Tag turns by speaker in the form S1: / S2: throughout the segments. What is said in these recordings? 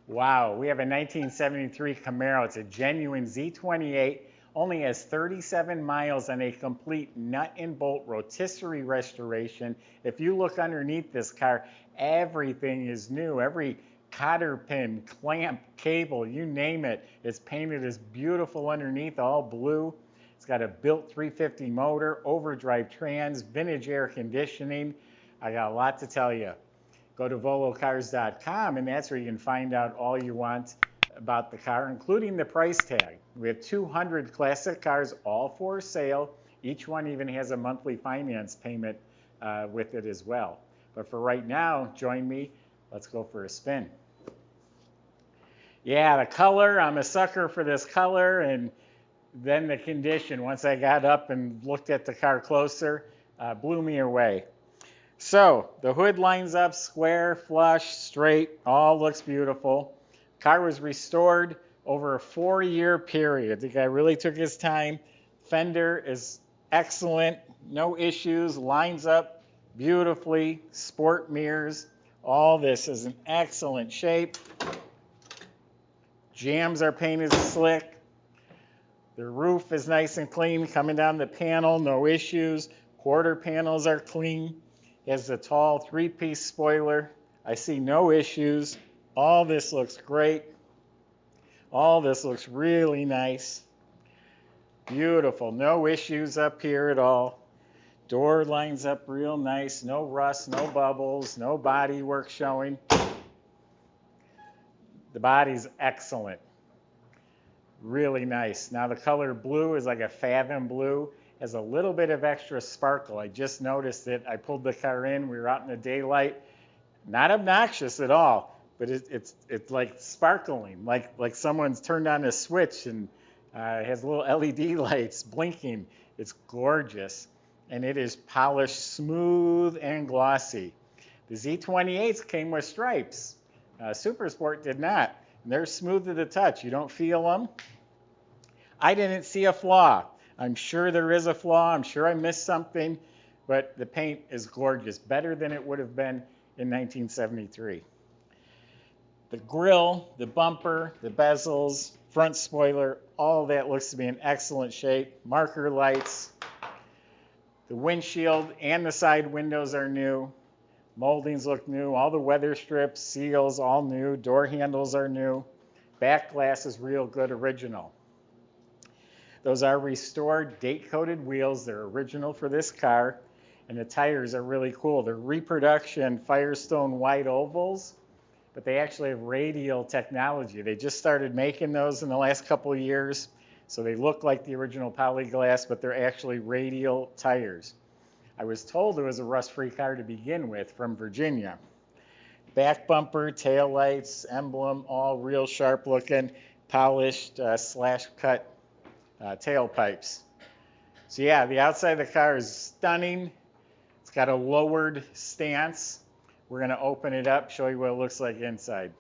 S1: Wow, we have a 1973 Camaro. It's a genuine Z28, only has 37 miles on a complete nut and bolt rotisserie restoration. If you look underneath this car, everything is new. Every cotter pin, clamp, cable, you name it, is painted as beautiful underneath, all blue. It's got a built 350 motor, overdrive trans, vintage air conditioning. I got a lot to tell you. Go to volocars.com, and that's where you can find out all you want about the car, including the price tag. We have 200 classic cars, all for sale. Each one even has a monthly finance payment with it as well. But for right now, join me. Let's go for a spin. Yeah, the color, I'm a sucker for this color, and then the condition. Once I got up and looked at the car closer, blew me away. So the hood lines up square, flush, straight, all looks beautiful. Car was restored over a 4-year period. The guy really took his time. Fender is excellent, no issues, lines up beautifully, sport mirrors. All this is in excellent shape. Jams are painted slick. The roof is nice and clean coming down the panel, no issues. Quarter panels are clean. It has a tall 3-piece spoiler. I see no issues. All this looks great. All this looks really nice. Beautiful. No issues up here at all. Door lines up real nice. No rust, no bubbles, no body work showing. The body's excellent. Really nice. Now the color blue is like a fathom blue. Has a little bit of extra sparkle. I just noticed it. I pulled the car in. We were out in the daylight. Not obnoxious at all, but it's like sparkling, like someone's turned on a switch and has little LED lights blinking. It's gorgeous, and it is polished, smooth, and glossy. The Z28s came with stripes. Super Sport did not, and they're smooth to the touch. You don't feel them. I didn't see a flaw. I'm sure there is a flaw. I'm sure I missed something, but the paint is gorgeous, better than it would have been in 1973. The grille, the bumper, the bezels, front spoiler, all of that looks to be in excellent shape. Marker lights. The windshield and the side windows are new. Moldings look new. All the weather strips, seals, all new. Door handles are new. Back glass is real good, original. Those are restored, date-coated wheels. They're original for this car. And the tires are really cool. They're reproduction Firestone white ovals, but they actually have radial technology. They just started making those in the last couple of years. So they look like the original polyglass, but they're actually radial tires. I was told it was a rust-free car to begin with from Virginia. Back bumper, tail lights, emblem, all real sharp looking, polished slash cut tailpipes. So yeah, the outside of the car is stunning. It's got a lowered stance. We're going to open it up, show you what it looks like inside.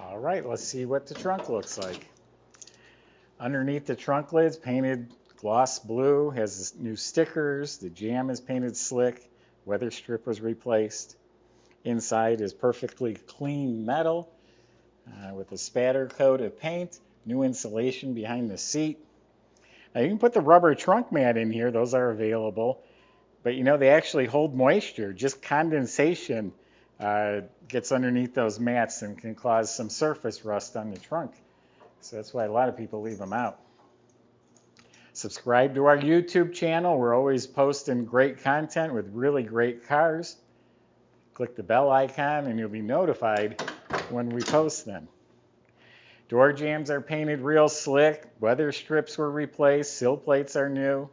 S1: All right, let's see what the trunk looks like. Underneath the trunk lid's painted gloss blue, has new stickers. The jam is painted slick. Weather strip was replaced. Inside is perfectly clean metal with a spatter coat of paint. New insulation behind the seat. Now you can put the rubber trunk mat in here. Those are available. But you know, they actually hold moisture. Just condensation gets underneath those mats and can cause some surface rust on the trunk. So that's why a lot of people leave them out. Subscribe to our YouTube channel. We're always posting great content with really great cars. Click the bell icon and you'll be notified when we post them. Door jambs are painted real slick. Weather strips were replaced. Sill plates are new.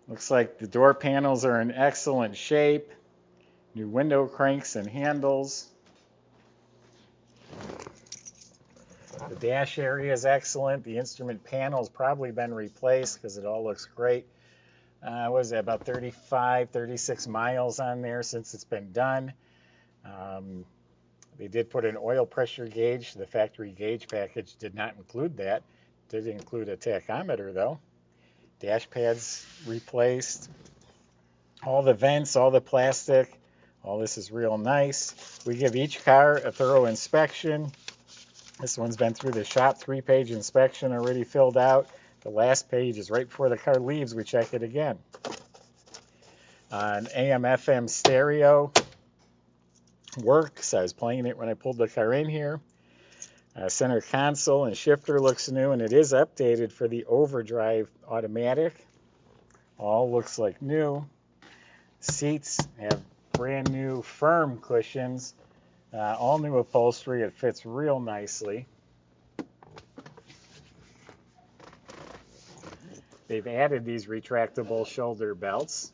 S1: Looks like the door panels are in excellent shape. New window cranks and handles. The dash area is excellent. The instrument panel's probably been replaced because it all looks great. What is that, about 35, 36 miles on there since it's been done. They did put an oil pressure gauge. The factory gauge package did not include that. Did include a tachometer though. Dash pads replaced. All the vents, all the plastic, All this is real nice. We give each car a thorough inspection. This one's been through the shop 3-page inspection, already filled out. The last page is right before the car leaves. We check it again. An AM/FM stereo works. I was playing it when I pulled the car in here. Center console and shifter looks new, and it is updated for the overdrive automatic. All looks like new. Seats have brand new firm cushions. All new upholstery. It fits real nicely. They've added these retractable shoulder belts.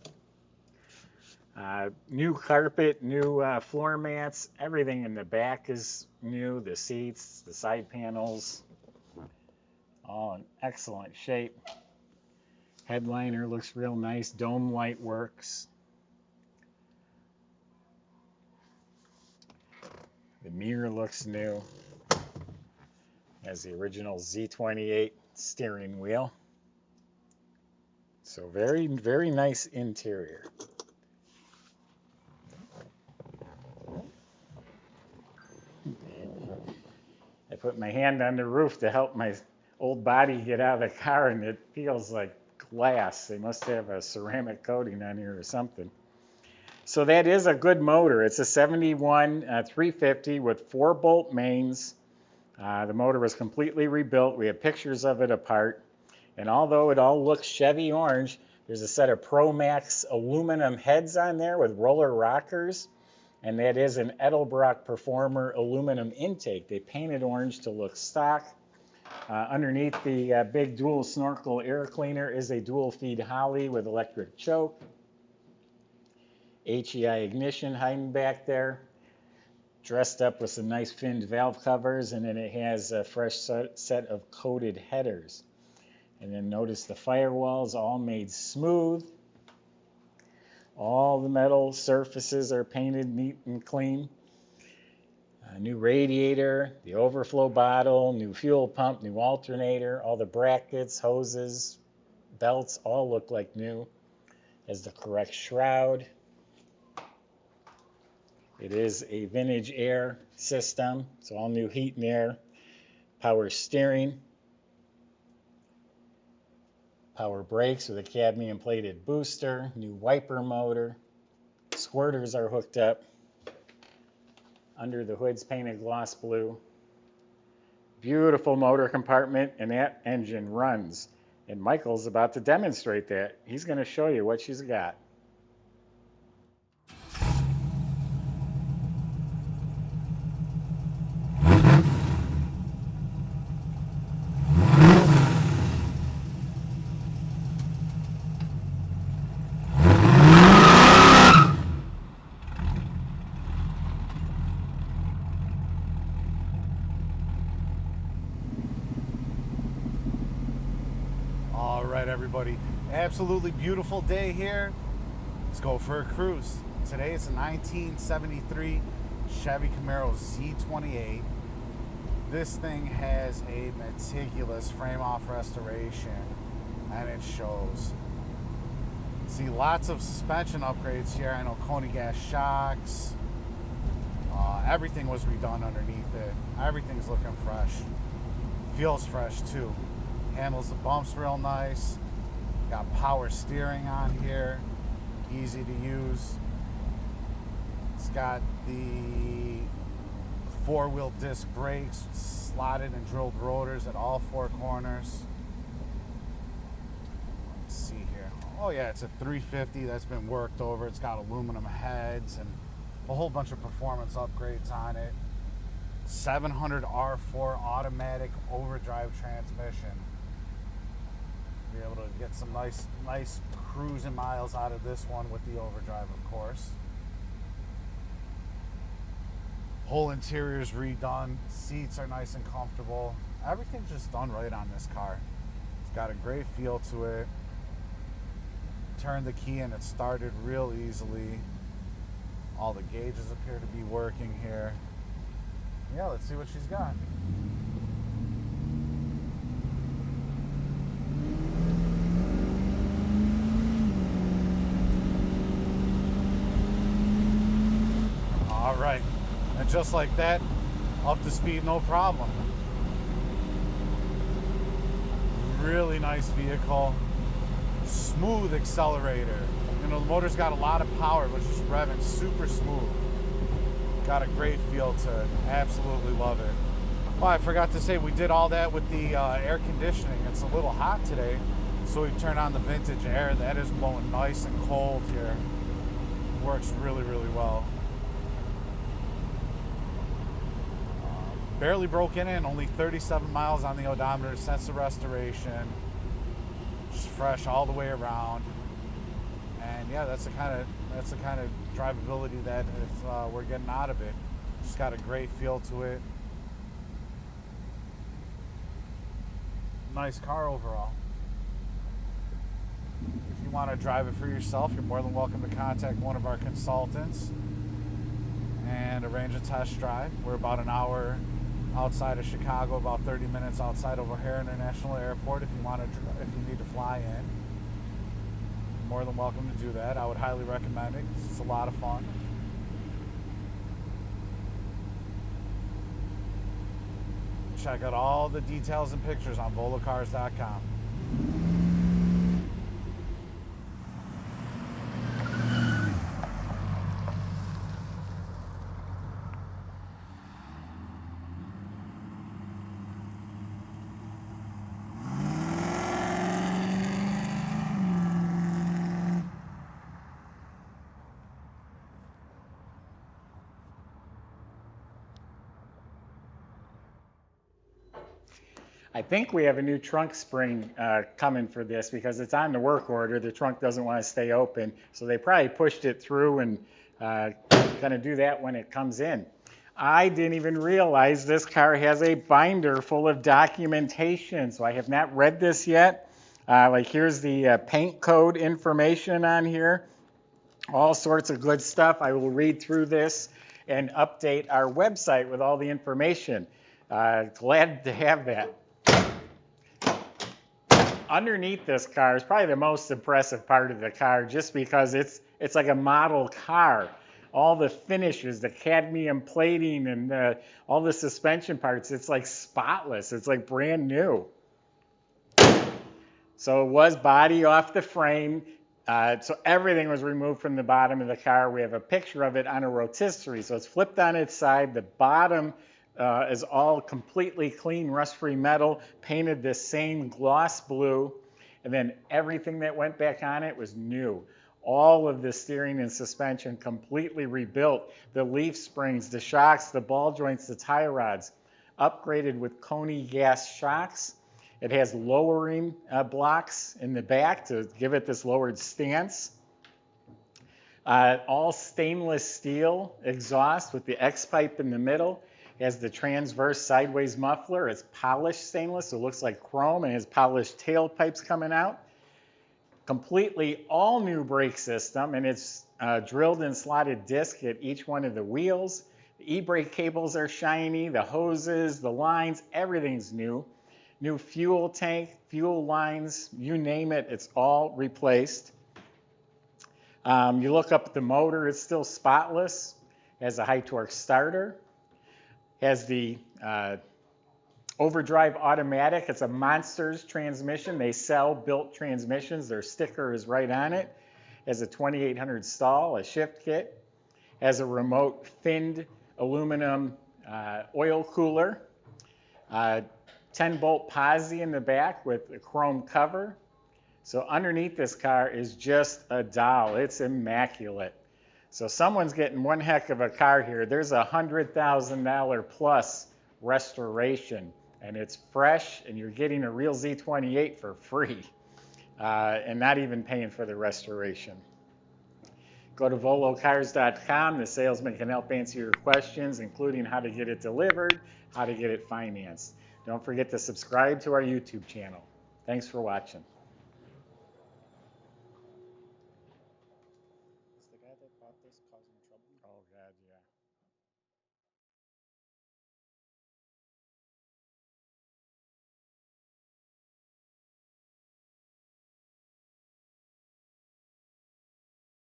S1: New carpet, new floor mats. Everything in the back is new. The seats, the side panels, all in excellent shape. Headliner looks real nice. Dome light works. The mirror looks new. Has the original Z28 steering wheel. So very, very nice interior. I put my hand on the roof to help my old body get out of the car, and it feels like glass. They must have a ceramic coating on here or something. So that is a good motor. It's a 71 350 with 4-bolt mains. The motor was completely rebuilt. We have pictures of it apart. And although it all looks Chevy orange, there's a set of Pro Max aluminum heads on there with roller rockers. And that is an Edelbrock Performer aluminum intake. They painted orange to look stock. Underneath the big dual snorkel air cleaner is a dual feed Holly with electric choke. HEI ignition hiding back there. Dressed up with some nice finned valve covers, and then it has a fresh set of coated headers. And then notice the firewalls all made smooth. All the metal surfaces are painted neat and clean. A new radiator, the overflow bottle, new fuel pump, new alternator, all the brackets, hoses, belts all look like new. Has the correct shroud. It is a vintage air system. It's all new heat and air. Power steering. Power brakes with a cadmium plated booster. New wiper motor. Squirters are hooked up. Under the hood's painted gloss blue. Beautiful motor compartment, and that engine runs. And Michael's about to demonstrate that. He's going to show you what she's got.
S2: All right, everybody, absolutely beautiful day here. Let's go for a cruise. Today it's a 1973 Chevy Camaro Z28. This thing has a meticulous frame-off restoration, and it shows. See, lots of suspension upgrades here. I know Coney gas shocks. Everything was redone underneath it. Everything's looking fresh. Feels fresh too. Handles the bumps real nice. Got power steering on here. Easy to use. It's got the 4-wheel disc brakes, slotted and drilled rotors at all 4 corners. Let's see here. Oh yeah, it's a 350 that's been worked over. It's got aluminum heads and a whole bunch of performance upgrades on it. 700 R4 automatic overdrive transmission. Be able to get some nice cruising miles out of this one with the overdrive, of course. Whole interior is redone. Seats are nice and comfortable. Everything's just done right on this car. It's got a great feel to it. Turn the key and it started real easily. All the gauges appear to be working here. Yeah, let's see what she's got. right. And just like that, up to speed, no problem. Really nice vehicle. Smooth accelerator. You know, the motor's got a lot of power, but it's just revving super smooth. Got a great feel to it. Absolutely love it. Oh, I forgot to say, we did all that with the air conditioning. It's a little hot today, so we turned on the vintage air. That is blowing nice and cold here. Works really, really well. Barely broken in, only 37 miles on the odometer since the restoration. Just fresh all the way around. And yeah, that's the kind of drivability that we're getting out of it. Just got a great feel to it. Nice car overall. If you want to drive it for yourself, you're more than welcome to contact one of our consultants and arrange a test drive. We're about an hour outside of Chicago, about 30 minutes outside of O'Hare International Airport. If you need to fly in, you're more than welcome to do that. I would highly recommend it. It's a lot of fun. Check out all the details and pictures on volocars.com.
S1: I think we have a new trunk spring coming for this because it's on the work order. The trunk doesn't want to stay open, so they probably pushed it through and going to do that when it comes in. I didn't even realize this car has a binder full of documentation, so I have not read this yet. Like here's the paint code information on here. All sorts of good stuff. I will read through this and update our website with all the information. Glad to have that. Underneath this car is probably the most impressive part of the car just because it's like a model car. All the finishes, the cadmium plating and all the suspension parts, it's like spotless. It's like brand new. So it was body off the frame. So everything was removed from the bottom of the car. We have a picture of it on a rotisserie. So it's flipped on its side. The bottom is all completely clean, rust-free metal, painted this same gloss blue, and then everything that went back on it was new. All of the steering and suspension completely rebuilt. The leaf springs, the shocks, the ball joints, the tie rods, upgraded with Coney gas shocks. It has lowering blocks in the back to give it this lowered stance. All stainless steel exhaust with the X-pipe in the middle. It has the transverse sideways muffler. It's polished stainless, so it looks like chrome, and it has polished tailpipes coming out. Completely all new brake system, and it's drilled and slotted disc at each one of the wheels. The e-brake cables are shiny, the hoses, the lines, everything's new. New fuel tank, fuel lines, you name it, it's all replaced. You look up at the motor, it's still spotless. It has a high torque starter. Has the overdrive automatic. It's a Monsters transmission. They sell built transmissions. Their sticker is right on it. Has a 2800 stall, a shift kit. Has a remote finned aluminum oil cooler. 10-bolt posi in the back with a chrome cover. So underneath this car is just a doll. It's immaculate. So someone's getting one heck of a car here. There's a $100,000 plus restoration, and it's fresh, and you're getting a real Z28 for free, and not even paying for the restoration. Go to volocars.com. The salesman can help answer your questions, including how to get it delivered, how to get it financed. Don't forget to subscribe to our YouTube channel. Thanks for watching. Is the guy that bought this causing trouble? Oh, God, yeah.